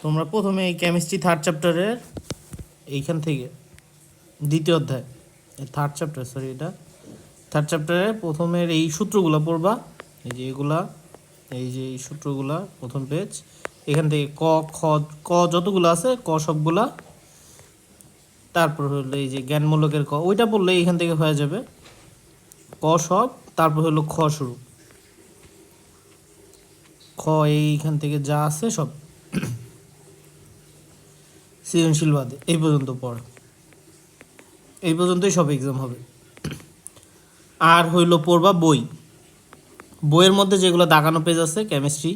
তোমরা প্রথমে এই কেমিস্ট্রি থার্ড চ্যাপ্টারের এইখান থেকে দ্বিতীয় অধ্যায় থার্ড চ্যাপ্টার এটা থার্ড চ্যাপ্টারে প্রথমের এই সূত্রগুলো পড়বা। এই যে এগুলা, এই যে এই সূত্রগুলা প্রথম পেজ, এখান থেকে ক খ ক যতগুলো আছে ক সবগুলা, তারপর হলো এই যে জ্ঞানমূলকের ক, ওইটা পড়লে এখান থেকে হয়ে যাবে ক সব, তারপর হলো খ শুরু, খ এইখান থেকে যা আছে সব সৃজনশীল বাদে এই পর্যন্ত পড়, এই পর্যন্তই সব এক্সাম হবে। আর হইলো পড়বা বই, বইয়ের মধ্যে যেগুলো দাগানো পেজ আছে কেমিস্ট্রি,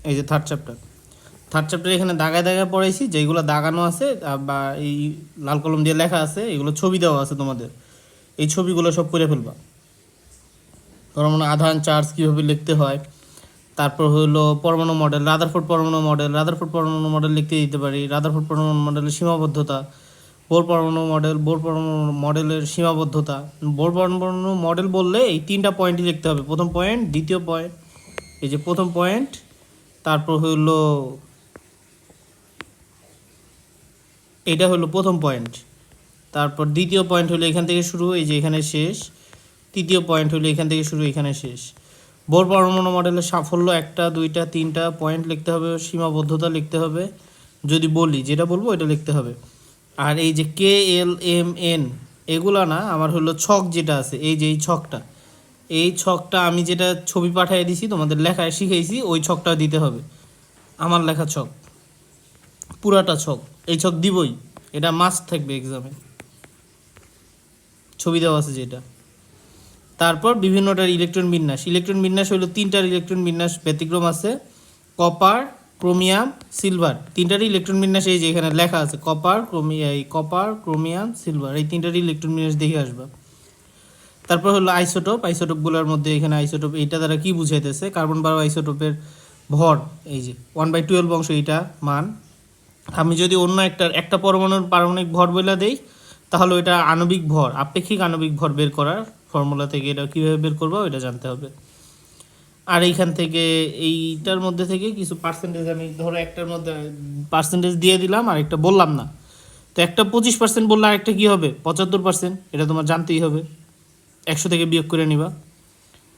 এই যে থার্ড চ্যাপ্টার এখানে দাগায় দাগায় পড়াইছি, যেগুলো দাগানো আছে বা এই লাল কলম দিয়ে লেখা আছে, এগুলো ছবি দেওয়া আছে তোমাদের, এই ছবিগুলো সব করে ফেলবা। পরমাণু আধান চার্জ কীভাবে লিখতে হয়, তারপর হলো পরমাণু মডেল, রাদারফোর্ড পরমাণু মডেল লিখতে দিতে পারি, রাদারফোর্ড পরমাণু মডেলের সীমাবদ্ধতা, বোর পরমাণু মডেলের সীমাবদ্ধতা। বোর পরমাণু মডেল বললে এই তিনটা পয়েন্টই লিখতে হবে, প্রথম পয়েন্ট, দ্বিতীয় পয়েন্ট, এই যে প্রথম পয়েন্ট, তারপর হলো এটা হলো প্রথম পয়েন্ট, তারপর দ্বিতীয় পয়েন্ট হলো এখান থেকে শুরু, এই যে এখানে শেষ, তৃতীয় পয়েন্ট হলো এখান থেকে শুরু, এখানে শেষ। বোর পরমাণু মডেলের সাফল্য 1টা 2টা 3টা পয়েন্ট লিখতে হবে, সীমাবদ্ধতা লিখতে হবে, যদি বলি যেটা বলবো এটা লিখতে হবে। আর এই যে KLMN এগুলা না, আমার হলো ছক যেটা আছে, এই যে এই ছকটা আমি যেটা ছবি পাঠিয়ে দিছি তোমাদের লেখায় শিখাইছি, ওই ছকটা দিতে হবে, আমার লেখা ছক, পুরাটা ছক, এই ছক দিবই, এটা মাস্ট থাকবে এক্সামে, ছবি দেওয়া আছে যেটা। তারপর বিভিন্নটার ইলেকট্রন বিন্যাস হলো 3টার ইলেকট্রন বিন্যাস ব্যতিক্রম আছে, কপার, ক্রোমিয়াম, সিলভার, 3টারই ইলেকট্রন বিন্যাস এই যে এখানে লেখা আছে, কপার, ক্রোমিয়াম, সিলভার, এই 3টারই ইলেকট্রন বিন্যাস দেখে আসবা। তারপর হলো আইসোটোপগুলোর মধ্যে এখানে আইসোটোপ এইটা দ্বারা কি বুঝাইতেছে, কার্বন 12 আইসোটোপের ভর, এই যে 1/12 অংশ এইটা মান। আমি যদি অন্য একটা পরমাণুর পারমাণবিক ভর বলে দেই, তাহলে ওইটা আণবিক ভর, আপেক্ষিক আণবিক ভর বের করার ফর্মুলা থেকে এটা কীভাবে বের করবো এটা জানতে হবে। আর এইখান থেকে এইটার মধ্যে থেকে কিছু পার্সেন্টেজ, আমি ধরো একটার মধ্যে পার্সেন্টেজ দিয়ে দিলাম আর একটা বললাম না, তো একটা 25% বললে আরেকটা কী হবে 75%, এটা তোমার জানতেই হবে, 100 থেকে বিয়োগ করে নিবা।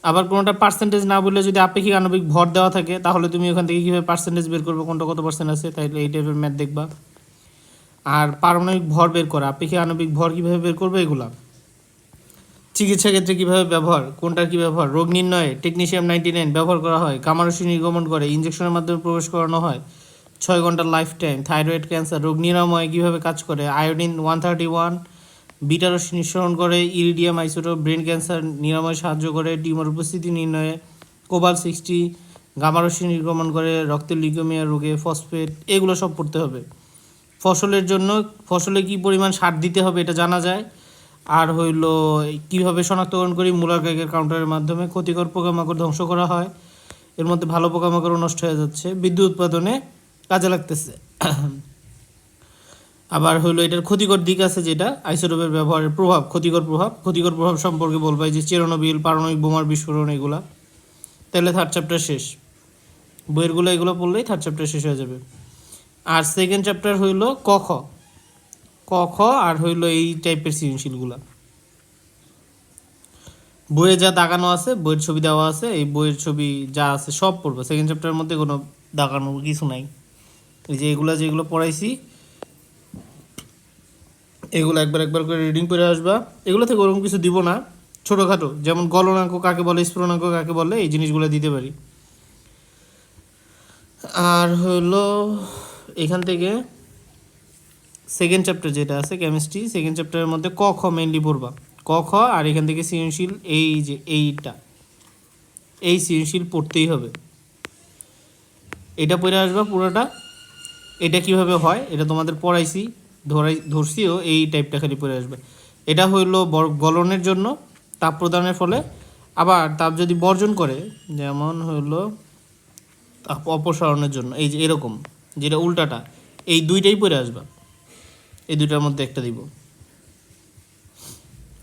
আবার কোনোটা পার্সেন্টেজ না বললে যদি আপেক্ষিক আণবিক ভর দেওয়া থাকে, তাহলে তুমি ওখান থেকে কীভাবে পার্সেন্টেজ বের করবে, কোনটা কত পার্সেন্ট আছে, তাইলে এই টাইপের ম্যাথ দেখবা। আর পারমাণবিক ভর বের করা, আপেক্ষিক আণবিক ভর কীভাবে বের করবে এগুলা। চিকিৎসা ক্ষেত্রে কীভাবে ব্যবহার, কোনটার কী ব্যবহার, রোগ নির্ণয়ে টেকনিশিয়াম-99 ব্যবহার করা হয়, গামারশ্মি নির্গমন করে, ইনজেকশনের মাধ্যমে প্রবেশ করানো হয়, 6 ঘন্টার লাইফ টাইম, থাইরয়েড ক্যান্সার রোগ নিরাময় কীভাবে কাজ করে, আয়োডিন 131 বিটা রশ্মি নিঃসরণ করে, ইরিডিয়াম আইসোটোপ ব্রেন ক্যান্সার নিরাময় সাহায্য করে, টিউমার উপস্থিতি নির্ণয়ে, কোবাল-60 গামারশ্মি নির্গমন করে, রক্তের লিউকেমিয়া রোগে, ফসফেট, এগুলো সব পড়তে হবে। ফসলের জন্য ফসলে কী পরিমাণ সার দিতে হবে এটা জানা যায়। আর হইলো কীভাবে শনাক্তকরণ করি, মুলার গ্যাগের কাউন্টারের মাধ্যমে, ক্ষতিকর পোকামাকড় ধ্বংস করা হয়, এর মধ্যে ভালো পোকামাকড়ও নষ্ট হয়ে যাচ্ছে, বিদ্যুৎ উৎপাদনে কাজে লাগতেছে। আবার হইলো এটার ক্ষতিকর দিক আছে, যেটা আইসোটোপের ব্যবহারের প্রভাব, ক্ষতিকর প্রভাব সম্পর্কে বলবো, এই যে চেরনোবিল, পারমাণবিক বোমার বিস্ফোরণ, এগুলা। তাহলে থার্ড চ্যাপ্টার শেষ, বইয়েরগুলো এগুলো পড়লেই থার্ড চ্যাপ্টার শেষ হয়ে যাবে। আর সেকেন্ড চ্যাপ্টার হইলো ক খ আর হইলো এই টাইপের সৃজনশীলগুলা, বইয়ে যা দাগানো আছে, বইয়ের ছবি দেওয়া আছে, এই বইয়ের ছবি যা আছে সব পড়বো। সেকেন্ড চ্যাপ্টারের মধ্যে কোনো দাগানো কিছু নাই, এই যে যেগুলো পড়াইছি এগুলো একবার করে রিডিং করে আসবা। এগুলো থেকে ওরকম কিছু দিব না, ছোটোখাটো, যেমন গলনাঙ্ক কাকে বলে, স্ফুরণাঙ্ক কাকে বলে, এই জিনিসগুলো দিতে পারি। আর হলো এখান থেকে সেকেন্ড চ্যাপ্টার যেটা আছে কেমিস্ট্রি, সেকেন্ড চ্যাপ্টারের মধ্যে ক খ মেইনলি পড়বা, ক খ, আর এখান থেকে সৃজনশীল, এই যে এই সৃজনশীল পড়তেই হবে, এটা পড়ে আসবা পুরোটা। এটা কিভাবে হয় এটা তোমাদের পড়াইছি, ধরছিও, এই টাইপটা খালি পড়ে আসবে। এটা হইলো গলনের জন্য, তাপ প্রদানের ফলে। আবার তাপ যদি বর্জন করে, যেমন হইলো তাপ অপসারণের জন্য, এই যে এরকম, যেটা উল্টাটা, এই দুইটাই পড়ে আসবা, এই দুইটার মধ্যে একটা দিব।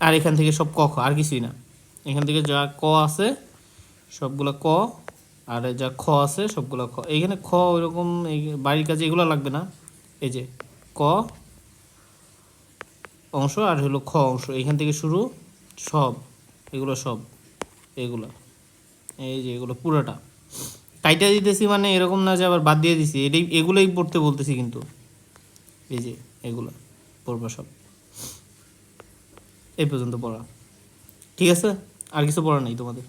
আর এখান থেকে সব ক খ, আর কিছুই না। এখান থেকে যা ক আছে সবগুলা ক, আর যা খ আছে সবগুলা খ। এইখানে খ ওইরকম এই বাড়ির কাজে এগুলো লাগবে না। এই যে ক অংশ আর হলো খ অংশ, এইখান থেকে শুরু, সব এগুলো সব এগুলো, এই যে এগুলো পুরোটা কাইটা দিতেছি, মানে এরকম না যে আবার বাদ দিয়ে দিছি, এটাই এগুলোই পড়তে বলতেছি কিন্তু। এই যে এগুলো পড়বা সব, এই পর্যন্ত পড়া। ঠিক আছে, আর কিছু পড়া নেই তোমাদের।